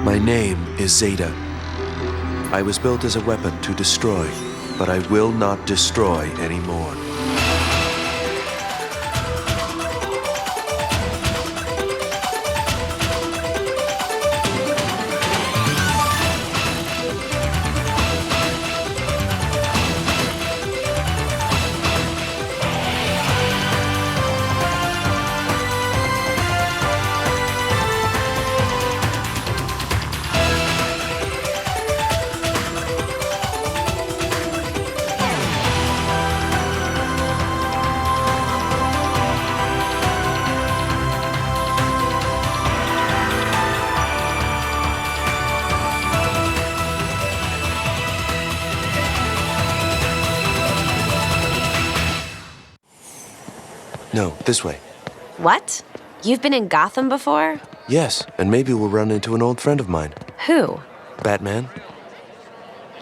My name is Zeta. I was built as a weapon to destroy, but I will not destroy anymore. No, this way. What? You've been in Gotham before? Yes, and maybe we'll run into an old friend of mine. Who? Batman?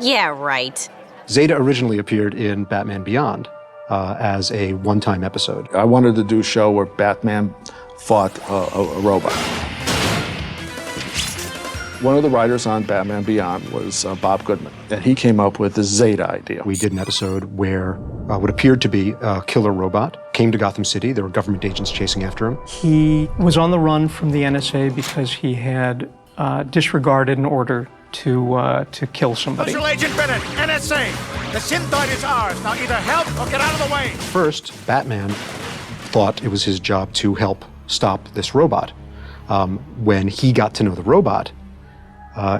Yeah, right. Zeta originally appeared in Batman Beyond as a one-time episode. I wanted to do a show where Batman fought a robot. One of the writers on Batman Beyond was Bob Goodman, and he came up with the Zeta idea. We did an episode where what appeared to be a killer robot came to Gotham City. There were government agents chasing after him. He was on the run from the NSA because he had disregarded an order to kill somebody. Special Agent Bennett, NSA. The Synthoid is ours. Now either help or get out of the way. First, Batman thought it was his job to help stop this robot. When he got to know the robot,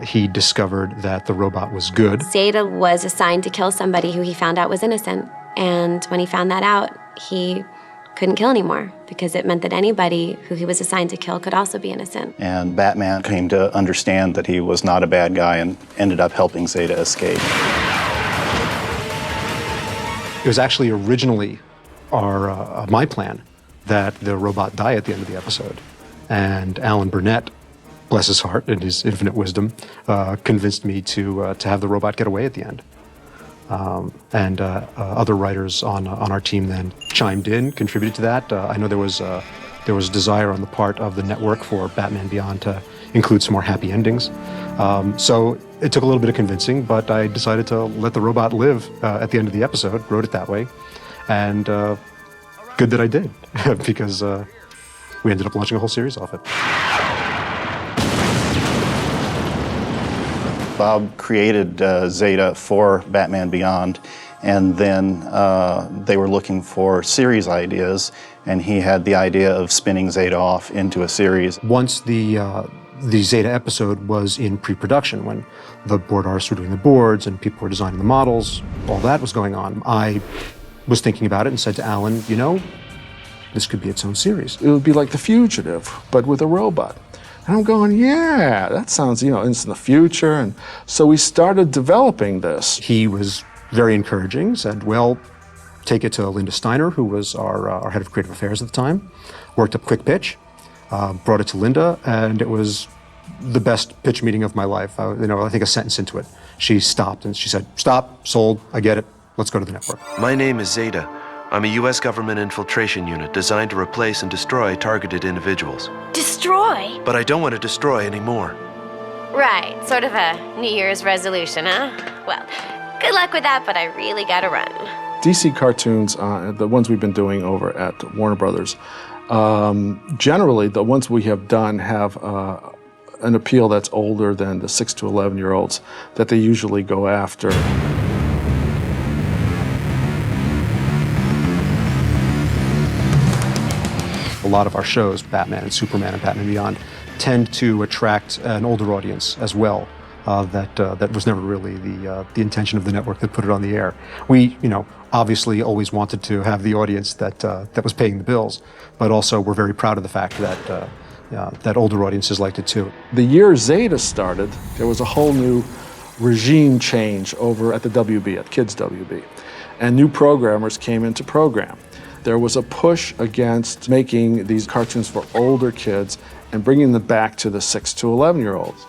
he discovered that the robot was good. Zeta was assigned to kill somebody who he found out was innocent. And when he found that out, he couldn't kill anymore because it meant that anybody who he was assigned to kill could also be innocent. And Batman came to understand that he was not a bad guy and ended up helping Zeta escape. It was actually originally my plan that the robot die at the end of the episode. And Alan Burnett, bless his heart and his infinite wisdom, convinced me to have the robot get away at the end. And other writers on our team then chimed in, contributed to that. I know there was a desire on the part of the network for Batman Beyond to include some more happy endings. So it took a little bit of convincing, but I decided to let the robot live at the end of the episode, wrote it that way, and good that I did, because we ended up launching a whole series off it. Bob created Zeta for Batman Beyond, and then they were looking for series ideas, and he had the idea of spinning Zeta off into a series. Once the Zeta episode was in pre-production, when the board artists were doing the boards and people were designing the models, all that was going on, I was thinking about it and said to Alan, you know, this could be its own series. It would be like The Fugitive, but with a robot. And I'm going, yeah, that sounds, it's in the future. And so we started developing this. He was very encouraging, said, well, take it to Linda Steiner, who was our head of creative affairs at the time, worked up quick pitch, brought it to Linda, and it was the best pitch meeting of my life. I think a sentence into it, she stopped and she said, stop, sold, I get it, let's go to the network. My name is Zeta. I'm a U.S. government infiltration unit designed to replace and destroy targeted individuals. Destroy? But I don't want to destroy anymore. Right, sort of a New Year's resolution, huh? Well, good luck with that, but I really gotta run. DC cartoons, the ones we've been doing over at Warner Brothers, generally the ones we have done have an appeal that's older than the 6 to 11-year-olds that they usually go after. A lot of our shows, Batman and Superman and Batman Beyond, tend to attract an older audience as well. That was never really the intention of the network that put it on the air. We, obviously always wanted to have the audience that was paying the bills, but also we're very proud of the fact that older audiences liked it too. The year Zeta started, there was a whole new regime change over at the WB, at Kids WB, and new programmers came into program. There was a push against making these cartoons for older kids and bringing them back to the 6 to 11-year-olds.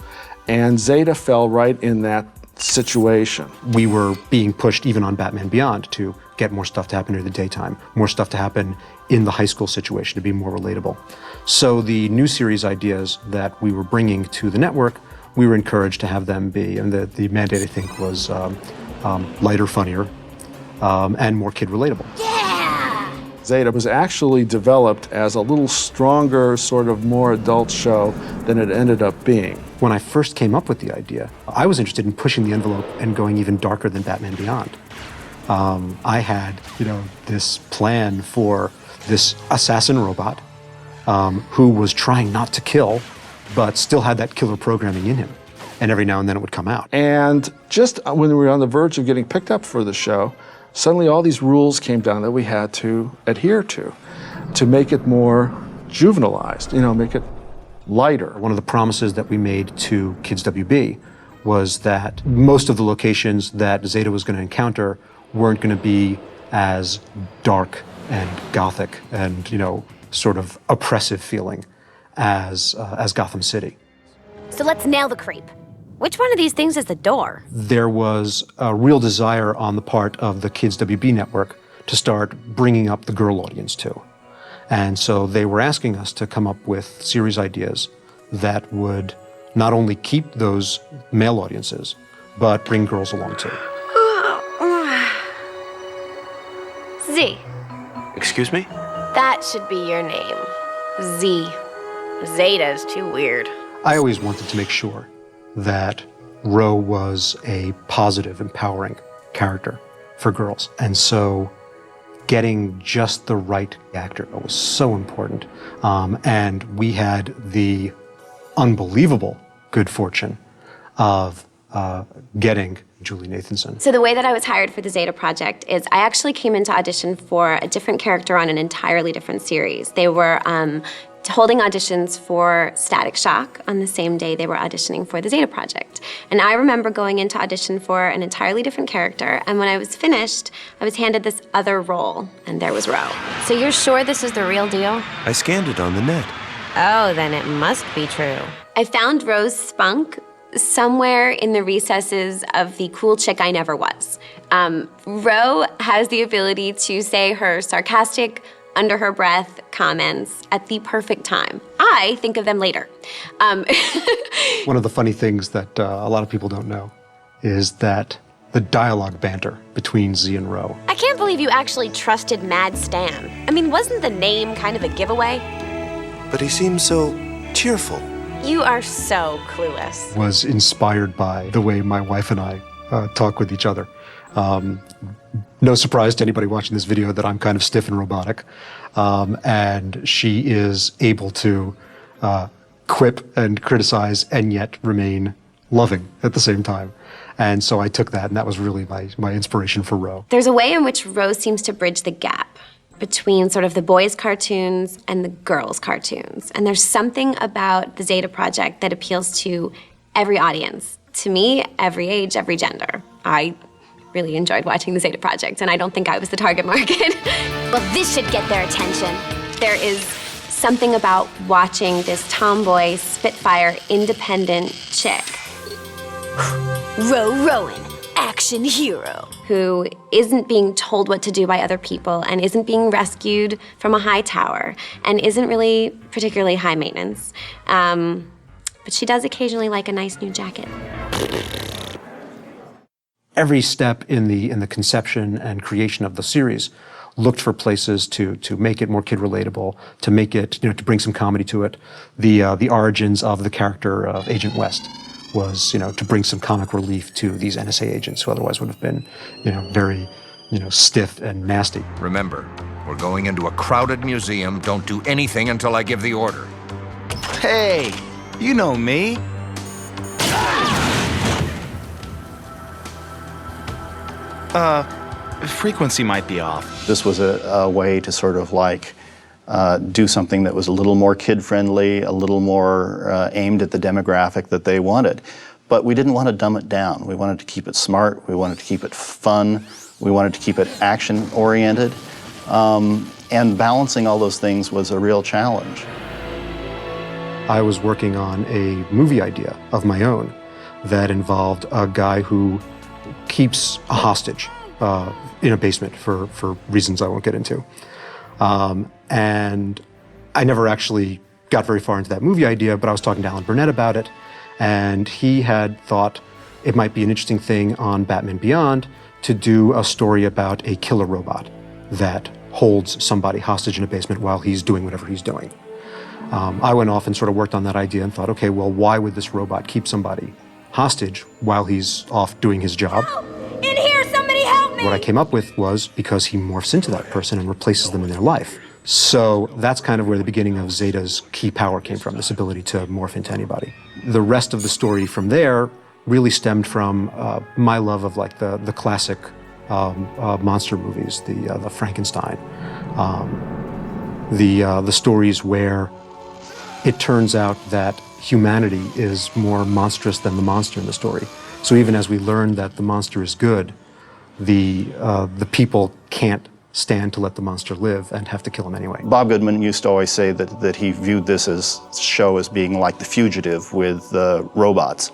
And Zeta fell right in that situation. We were being pushed even on Batman Beyond to get more stuff to happen in the daytime, more stuff to happen in the high school situation to be more relatable. So the new series ideas that we were bringing to the network we were encouraged to have them be, and the mandate, I think, was lighter, funnier, and more kid-relatable. Zeta was actually developed as a little stronger, sort of more adult show than it ended up being. When I first came up with the idea, I was interested in pushing the envelope and going even darker than Batman Beyond. I had, this plan for this assassin robot who was trying not to kill, but still had that killer programming in him. And every now and then it would come out. And just when we were on the verge of getting picked up for the show, suddenly all these rules came down that we had to adhere to make it more juvenilized, make it lighter. One of the promises that we made to Kids WB was that most of the locations that Zeta was going to encounter weren't going to be as dark and gothic and, sort of oppressive feeling as Gotham City. So let's nail the creep. Which one of these things is the door? There was a real desire on the part of the Kids WB network to start bringing up the girl audience too. And so they were asking us to come up with series ideas that would not only keep those male audiences, but bring girls along too. Z. Excuse me? That should be your name. Z. Zeta's too weird. I always wanted to make sure that Ro was a positive, empowering character for girls. And so getting just the right actor was so important. And we had the unbelievable good fortune of getting Julie Nathanson. So the way that I was hired for the Zeta Project is I actually came into audition for a different character on an entirely different series. They were holding auditions for Static Shock on the same day they were auditioning for the Zeta Project. And I remember going in to audition for an entirely different character, and when I was finished, I was handed this other role, and there was Ro. So you're sure this is the real deal? I scanned it on the net. Oh, then it must be true. I found Ro's spunk somewhere in the recesses of the cool chick I never was. Ro has the ability to say her sarcastic, under her breath comments at the perfect time. I think of them later. One of the funny things that a lot of people don't know is that the dialogue banter between Z and Ro. I can't believe you actually trusted Mad Stan. I mean, wasn't the name kind of a giveaway? But he seems so cheerful. You are so clueless. Was inspired by the way my wife and I talk with each other. No surprise to anybody watching this video that I'm kind of stiff and robotic. And she is able to quip and criticize and yet remain loving at the same time. And so I took that, and that was really my inspiration for Ro. There's a way in which Ro seems to bridge the gap between sort of the boys' cartoons and the girls' cartoons. And there's something about the Zeta Project that appeals to every audience. To me, every age, every gender. I really enjoyed watching the Zeta Project, and I don't think I was the target market. Well, this should get their attention. There is something about watching this tomboy, spitfire, independent chick. Rowan, action hero. Who isn't being told what to do by other people and isn't being rescued from a high tower and isn't really particularly high maintenance. But she does occasionally like a nice new jacket. Every step in the conception and creation of the series looked for places to make it more kid relatable, to make it, to bring some comedy to it. The origins of the character of Agent West was, to bring some comic relief to these NSA agents who otherwise would have been, very, stiff and nasty. Remember, we're going into a crowded museum. Don't do anything until I give the order. Hey, you know me. Frequency might be off. This was a way to sort of do something that was a little more kid-friendly, a little more aimed at the demographic that they wanted. But we didn't want to dumb it down. We wanted to keep it smart. We wanted to keep it fun. We wanted to keep it action-oriented. And balancing all those things was a real challenge. I was working on a movie idea of my own that involved a guy who keeps a hostage in a basement for reasons I won't get into. And I never actually got very far into that movie idea, but I was talking to Alan Burnett about it, And he had thought it might be an interesting thing on Batman Beyond to do a story about a killer robot that holds somebody hostage in a basement while he's doing whatever he's doing. I went off and sort of worked on that idea and thought, okay, well, why would this robot keep somebody hostage while he's off doing his job? Help! In here, somebody help me! What I came up with was because he morphs into that person and replaces them in their life. So that's kind of where the beginning of Zeta's key power came from, this ability to morph into anybody. The rest of the story from there really stemmed from my love of like the classic monster movies, the Frankenstein, the stories where it turns out that humanity is more monstrous than the monster in the story. So even as we learn that the monster is good, the people can't stand to let the monster live and have to kill him anyway. Bob Goodman used to always say that he viewed this show as being like The Fugitive with robots.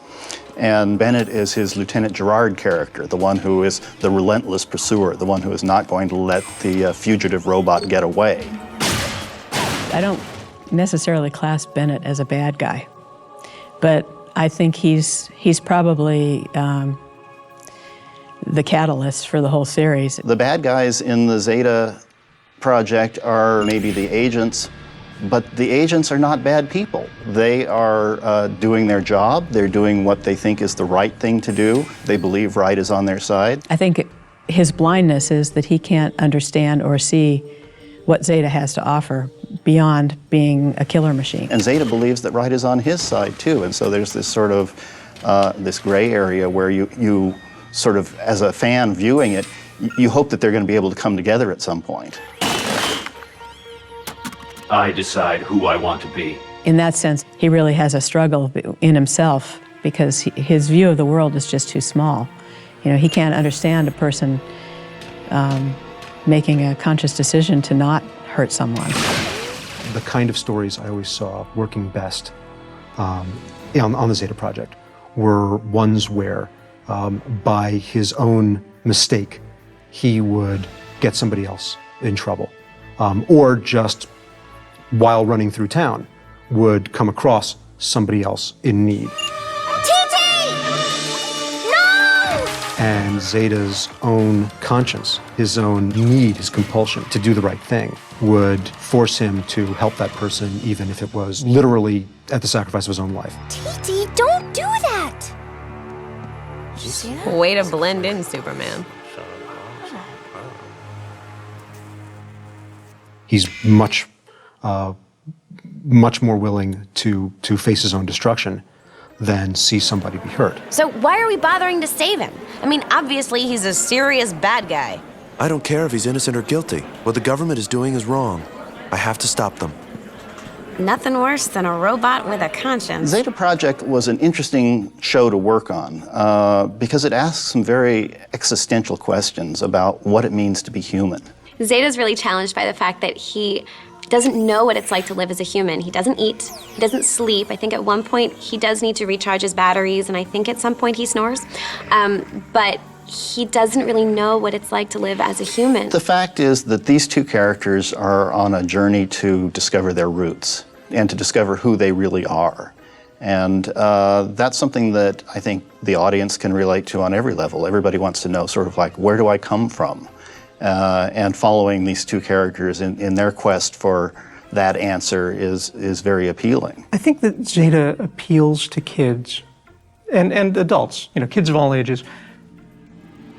And Bennett is his Lieutenant Gerard character, the one who is the relentless pursuer, the one who is not going to let the fugitive robot get away. I don't necessarily class Bennett as a bad guy, but I think he's probably the catalyst for the whole series. The bad guys in the Zeta Project are maybe the agents, but the agents are not bad people. They are doing their job. They're doing what they think is the right thing to do. They believe right is on their side. I think his blindness is that he can't understand or see what Zeta has to offer beyond being a killer machine. And Zeta believes that right is on his side too, and so there's this sort of this gray area where you sort of, as a fan viewing it, you hope that they're going to be able to come together at some point. I decide who I want to be. In that sense, he really has a struggle in himself because his view of the world is just too small. You know, he can't understand a person making a conscious decision to not hurt someone. The kind of stories I always saw working best on the Zeta Project were ones where, by his own mistake, he would get somebody else in trouble, or just while running through town, would come across somebody else in need. And Zeta's own conscience, his own need, his compulsion to do the right thing would force him to help that person, even if it was literally at the sacrifice of his own life. TT, don't do that! Did you see that? Way to blend in, Superman. He's much more willing to face his own destruction than see somebody be hurt. So why are we bothering to save him? I mean, obviously he's a serious bad guy. I don't care if he's innocent or guilty. What the government is doing is wrong. I have to stop them. Nothing worse than a robot with a conscience. Zeta Project was an interesting show to work on because it asks some very existential questions about what it means to be human. Zeta's really challenged by the fact that he doesn't know what it's like to live as a human. He doesn't eat, he doesn't sleep. I think at one point he does need to recharge his batteries, and I think at some point he snores. But he doesn't really know what it's like to live as a human. The fact is that these two characters are on a journey to discover their roots and to discover who they really are. And that's something that I think the audience can relate to on every level. Everybody wants to know sort of like, where do I come from? And following these two characters in their quest for that answer is very appealing. I think that Zeta appeals to kids and adults, you know, kids of all ages,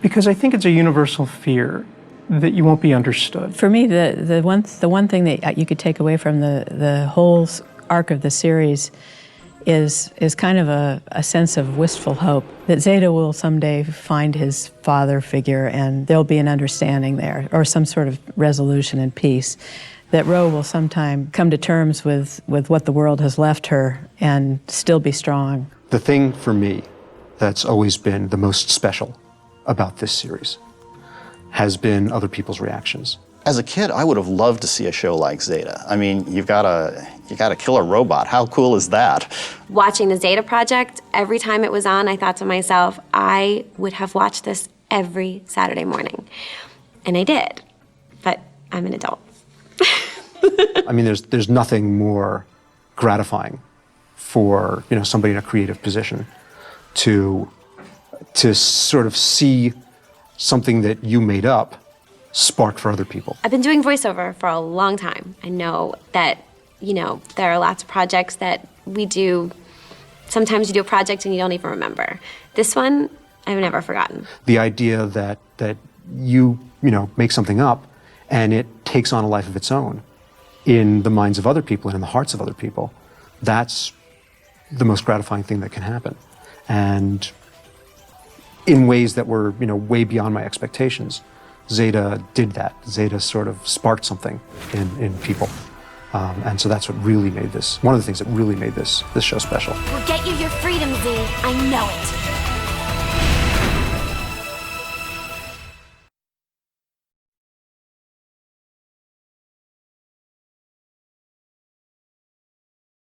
because I think it's a universal fear that you won't be understood. For me, the one thing that you could take away from the whole arc of the series is kind of a sense of wistful hope that Zeta will someday find his father figure and there'll be an understanding there, or some sort of resolution and peace. That Ro will sometime come to terms with what the world has left her and still be strong. The thing for me that's always been the most special about this series has been other people's reactions. As a kid, I would have loved to see a show like Zeta. I mean, you got a killer robot. How cool is that? Watching the Zeta Project, every time it was on, I thought to myself, I would have watched this every Saturday morning. And I did, but I'm an adult. I mean, there's nothing more gratifying for somebody in a creative position to sort of see something that you made up spark for other people. I've been doing voiceover for a long time. I know that, there are lots of projects that we do. Sometimes you do a project and you don't even remember. This one, I've never forgotten. The idea that you make something up and it takes on a life of its own in the minds of other people and in the hearts of other people, that's the most gratifying thing that can happen. And in ways that were, way beyond my expectations, Zeta did that. Zeta sort of sparked something in people. And so that's what really made this, one of the things that really made this show special. We'll get you your freedom, Z. I know it.